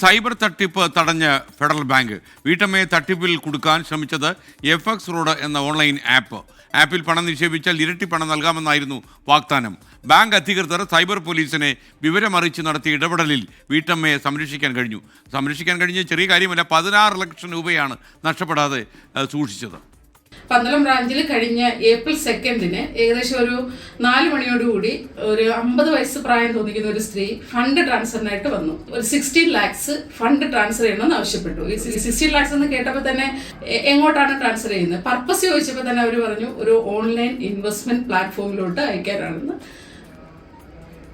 Cyber തട്ടിപ്പ് തടഞ്ഞ federal bank വീട്ടമ്മയെ തട്ടിപ്പിൽ കുടുക്കാൻ ശ്രമിച്ചത് എഫ്എക്സ് റോഡ് എന്ന ഓൺലൈൻ ആപ്പിൽ പണം നിക്ഷേപിച്ചാൽ ഇരട്ടി പണം നൽകാമെന്നായിരുന്നു വാഗ്ദാനം. ബാങ്ക് അധികൃതർ സൈബർ പോലീസിനെ വിവരമറിയിച്ച് നടത്തിയ ഇടപെടലിൽ വീട്ടമ്മയെ സംരക്ഷിക്കാൻ കഴിഞ്ഞ ചെറിയ കാര്യമല്ല. 16 ലക്ഷം രൂപയാണ് നഷ്ടപ്പെടാതെ സൂക്ഷിച്ചത്. പന്തളം ബ്രാഞ്ചിൽ കഴിഞ്ഞ ഏപ്രിൽ 2 ഏകദേശം ഒരു 4 മണിയോടുകൂടി ഒരു 50 വയസ്സ് പ്രായം തോന്നിക്കുന്ന ഒരു സ്ത്രീ ഫണ്ട് ട്രാൻസ്ഫറിനായിട്ട് വന്നു. ഒരു 16 lakhs ഫണ്ട് ട്രാൻസ്ഫർ ചെയ്യണമെന്ന് ആവശ്യപ്പെട്ടു. ഈ 16 lakhs എന്ന് കേട്ടപ്പോൾ തന്നെ എങ്ങോട്ടാണ് ട്രാൻസ്ഫർ ചെയ്യുന്നത് പർപ്പസ് ചോദിച്ചപ്പോൾ തന്നെ അവർ പറഞ്ഞു ഒരു ഓൺലൈൻ ഇൻവെസ്റ്റ്മെന്റ് പ്ലാറ്റ്ഫോമിലോട്ട് അയക്കാനാണെന്ന്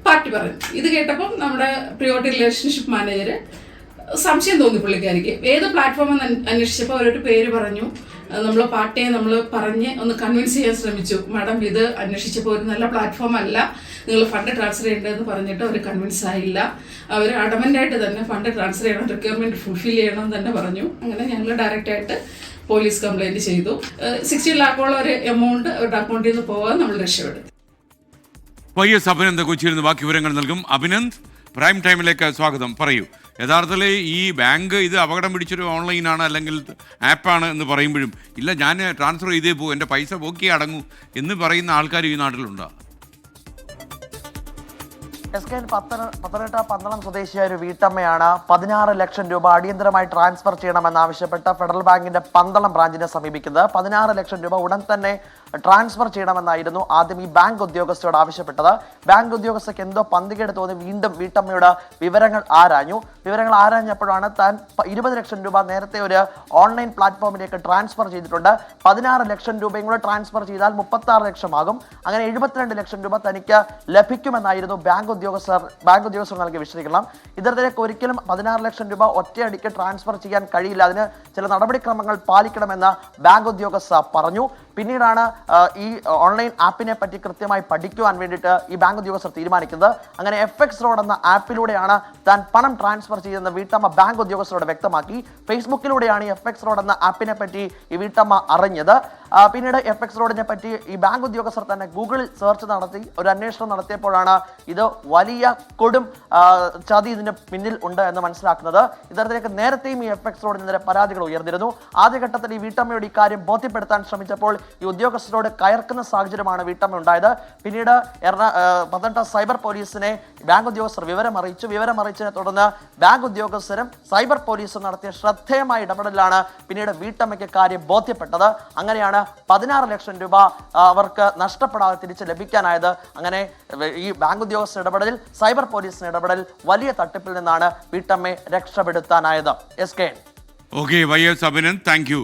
പാർട്ടി പറഞ്ഞു. ഇത് കേട്ടപ്പോൾ നമ്മുടെ പ്രിയോറിറ്റി റിലേഷൻഷിപ്പ് മാനേജർ സംശയം തോന്നി പുള്ളിക്കാരിക്ക്. ഏത് പ്ലാറ്റ്ഫോം എന്ന് അന്വേഷിച്ചപ്പോൾ അവരൊരു പേര് പറഞ്ഞു. നമ്മൾ പാർട്ടിയെ പറഞ്ഞ് ഒന്ന് കൺവിൻസ് ചെയ്യാൻ ശ്രമിച്ചു. മാഡം ഇത് അന്വേഷിച്ചപ്പോൾ ഒരു നല്ല പ്ലാറ്റ്ഫോം അല്ല, നിങ്ങൾ ഫണ്ട് ട്രാൻസ്ഫർ ചെയ്യേണ്ടതെന്ന് പറഞ്ഞിട്ട് അവർ കൺവിൻസ് ആയില്ല. അവർ അഡമൻ്റായിട്ട് തന്നെ ഫണ്ട് ട്രാൻസ്ഫർ ചെയ്യണം, റിക്വയർമെൻറ്റ് ഫുൾഫിൽ ചെയ്യണം തന്നെ പറഞ്ഞു. അങ്ങനെ ഞങ്ങൾ ഡയറക്റ്റായിട്ട് പോലീസ് കംപ്ലയിൻറ്റ് ചെയ്തു. 16 lakhോളം ഒരു എമൗണ്ട് അവരുടെ അക്കൗണ്ടിൽ നിന്ന് പോകാൻ നമ്മൾ രക്ഷപ്പെടുത്തി. YS അഭിനന്ദ് കൊച്ചിയിൽ നിന്ന് ബാക്കി വിവരങ്ങൾ നൽകും. അഭിനന്ദ്, പ്രൈം ടൈമിലേക്ക് സ്വാഗതം. പറയൂ, യഥാർത്ഥത്തിൽ ഈ ബാങ്ക് ഇത് അപകടം പിടിച്ചൊരു ഓൺലൈനാണ് അല്ലെങ്കിൽ ആപ്പാണ് എന്ന് പറയുമ്പോഴും ഇല്ല ഞാൻ ട്രാൻസ്ഫർ ചെയ്തേ പോകും, എൻ്റെ പൈസ പോക്കി അടങ്ങൂ എന്ന് പറയുന്ന ആൾക്കാർ ഈ നാട്ടിലുണ്ടോ? പത്തനംതിട്ട പന്തളം സ്വദേശിയായ ഒരു വീട്ടമ്മയാണ് 16 ലക്ഷം രൂപ അടിയന്തരമായി ട്രാൻസ്ഫർ ചെയ്യണമെന്നാവശ്യപ്പെട്ട് ഫെഡറൽ ബാങ്കിന്റെ പന്തളം ബ്രാഞ്ചിനെ സമീപിക്കുന്നത്. 16 ലക്ഷം രൂപ ഉടൻ തന്നെ ട്രാൻസ്ഫർ ചെയ്യണമെന്നായിരുന്നു ആദ്യം ഈ ബാങ്ക് ഉദ്യോഗസ്ഥയോട് ആവശ്യപ്പെട്ടത്. ബാങ്ക് ഉദ്യോഗസ്ഥർക്ക് എന്തോ പന്തികേട് തോന്നി വീണ്ടും വീട്ടമ്മയുടെ വിവരങ്ങൾ ആരാഞ്ഞപ്പോഴാണ് താൻ 20 ലക്ഷം രൂപ നേരത്തെ ഒരു ഓൺലൈൻ പ്ലാറ്റ്ഫോമിലേക്ക് ട്രാൻസ്ഫർ ചെയ്തിട്ടുണ്ട്, 16 ലക്ഷം രൂപയും കൂടെ ട്രാൻസ്ഫർ ചെയ്താൽ 36 ലക്ഷമാകും, അങ്ങനെ 72 ലക്ഷം രൂപ തനിക്ക് ലഭിക്കുമെന്നായിരുന്നു ബാങ്ക് ഉദ്യോഗസ്ഥർ നൽകിയ വിശദീകരണം. ഇത്തരത്തിലേക്ക് ഒരിക്കലും 16 ലക്ഷം രൂപ ഒറ്റയടിക്ക് ട്രാൻസ്ഫർ ചെയ്യാൻ കഴിയില്ല, അതിന് ചില നടപടിക്രമങ്ങൾ പാലിക്കണമെന്ന് ബാങ്ക് ഉദ്യോഗസ്ഥർ പറഞ്ഞു. പിന്നീടാണ് ഈ ഓൺലൈൻ ആപ്പിനെ പറ്റി കൃത്യമായി പഠിക്കുവാൻ വേണ്ടിയിട്ട് ഈ ബാങ്ക് ഉദ്യോഗസ്ഥർ തീരുമാനിക്കുന്നത്. അങ്ങനെ എഫ്എക്സ് റോഡ് എന്ന ആപ്പിലൂടെയാണ് താൻ പണം ട്രാൻസ്ഫർ ചെയ്തെന്ന് വീട്ടമ്മ ബാങ്ക് ഉദ്യോഗസ്ഥരോട് വ്യക്തമാക്കി. ഫേസ്ബുക്കിലൂടെയാണ് ഈ എഫ്എക്സ് റോഡ് എന്ന ആപ്പിനെ പറ്റി ഈ വീട്ടമ്മ അറിഞ്ഞത്. പിന്നീട് എഫ്എക്സ് റോഡിനെ പറ്റി ഈ ബാങ്ക് ഉദ്യോഗസ്ഥർ തന്നെ ഗൂഗിളിൽ സെർച്ച് നടത്തി ഒരു അന്വേഷണം നടത്തിയപ്പോഴാണ് ഇത് വലിയ കൊടും ചതി ഇതിന് പിന്നിൽ ഉണ്ട് എന്ന് മനസ്സിലാക്കുന്നത്. ഇത്തരത്തിലേക്ക് നേരത്തെയും ഈ എഫ്എക്സ് റോഡിനെതിരെ പരാതികൾ ഉയർന്നിരുന്നു. ആദ്യഘട്ടത്തിൽ ഈ വീട്ടമ്മയോട് ഈ കാര്യം ബോധ്യപ്പെടുത്താൻ ശ്രമിച്ചപ്പോൾ ഈ ഉദ്യോഗസ്ഥരോട് കയർക്കുന്ന സാഹചര്യമാണ് വീട്ടമ്മ ഉണ്ടായത്. പിന്നീട് പത്തനംതിട്ട സൈബർ പോലീസിനെ ബാങ്ക് ഉദ്യോഗസ്ഥർ വിവരമറിച്ചതിനെ തുടർന്ന് ബാങ്ക് ഉദ്യോഗസ്ഥരും സൈബർ പോലീസും നടത്തിയ ശ്രദ്ധേയമായ ഇടപെടലാണ് പിന്നീട് വീട്ടമ്മയ്ക്ക് കാര്യം ബോധ്യപ്പെട്ടത്. അങ്ങനെയാണ് 16 ലക്ഷം രൂപ അവർക്ക് നഷ്ടപ്പെടാതെ തിരിച്ച് ലഭിക്കാനായത്. അങ്ങനെ ഈ ബാങ്ക് ഉദ്യോഗസ്ഥ ഇടപെടലിൽ സൈബർ പോലീസിന്റെ ഇടപെടൽ വലിയ തട്ടിപ്പിൽ നിന്നാണ് വീട്ടമ്മയെ രക്ഷപ്പെടുത്താനായത്. Okay, YS Abhinand, thank you.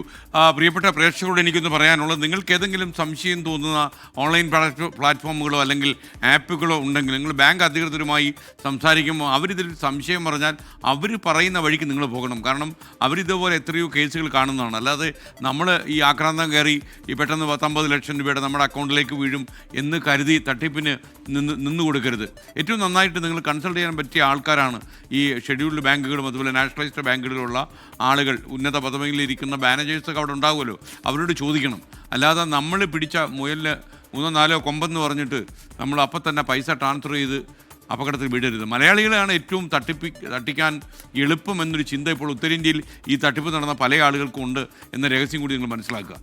പ്രിയപ്പെട്ട പ്രേക്ഷകരോട് എനിക്കൊന്ന് പറയാനുള്ളത്, നിങ്ങൾക്ക് ഏതെങ്കിലും സംശയം തോന്നുന്ന ഓൺലൈൻ പ്ലാറ്റ്ഫോമുകളോ അല്ലെങ്കിൽ ആപ്പുകളോ ഉണ്ടെങ്കിൽ നിങ്ങൾ ബാങ്ക് അധികൃതരുമായി സംസാരിക്കുമ്പോൾ അവരിതിൽ സംശയം പറഞ്ഞാൽ അവർ പറയുന്ന വഴിക്ക് നിങ്ങൾ പോകണം. കാരണം അവരിതുപോലെ എത്രയോ കേസുകൾ കാണുന്നതാണ്. അല്ലാതെ നമ്മൾ ഈ ആക്രാന്തം കയറി ഈ പെട്ടെന്ന് 19 ലക്ഷം രൂപയുടെ നമ്മുടെ അക്കൗണ്ടിലേക്ക് വീഴും എന്ന് കരുതി തട്ടിപ്പിന് നിന്നു കൊടുക്കരുത്. ഏറ്റവും നന്നായിട്ട് നിങ്ങൾ കൺസൾട്ട് ചെയ്യാൻ പറ്റിയ ആൾക്കാരാണ് ഈ ഷെഡ്യൂൾഡ് ബാങ്കുകളും അതുപോലെ നാഷണലൈസ്ഡ് ബാങ്കുകളിലുള്ള ആളുകൾ. ഉന്നത പദവിയിലിരിക്കുന്ന മാനേജേഴ്സൊക്കെ അവിടെ ഉണ്ടാവുമല്ലോ, അവരോട് ചോദിക്കണം. അല്ലാതെ നമ്മൾ പിടിച്ച മുയലിന് 3-4 കൊമ്പെന്ന് പറഞ്ഞിട്ട് നമ്മൾ അപ്പം തന്നെ പൈസ ട്രാൻസ്ഫർ ചെയ്ത് അപകടത്തിൽ വിടരുത്. മലയാളികളെയാണ് ഏറ്റവും തട്ടിക്കാൻ എളുപ്പം എന്നൊരു ചിന്ത ഇപ്പോൾ ഉത്തരേന്ത്യയിൽ ഈ തട്ടിപ്പ് നടന്ന പല ആളുകൾക്കും ഉണ്ട് എന്ന രഹസ്യം കൂടി നിങ്ങൾ മനസ്സിലാക്കുക.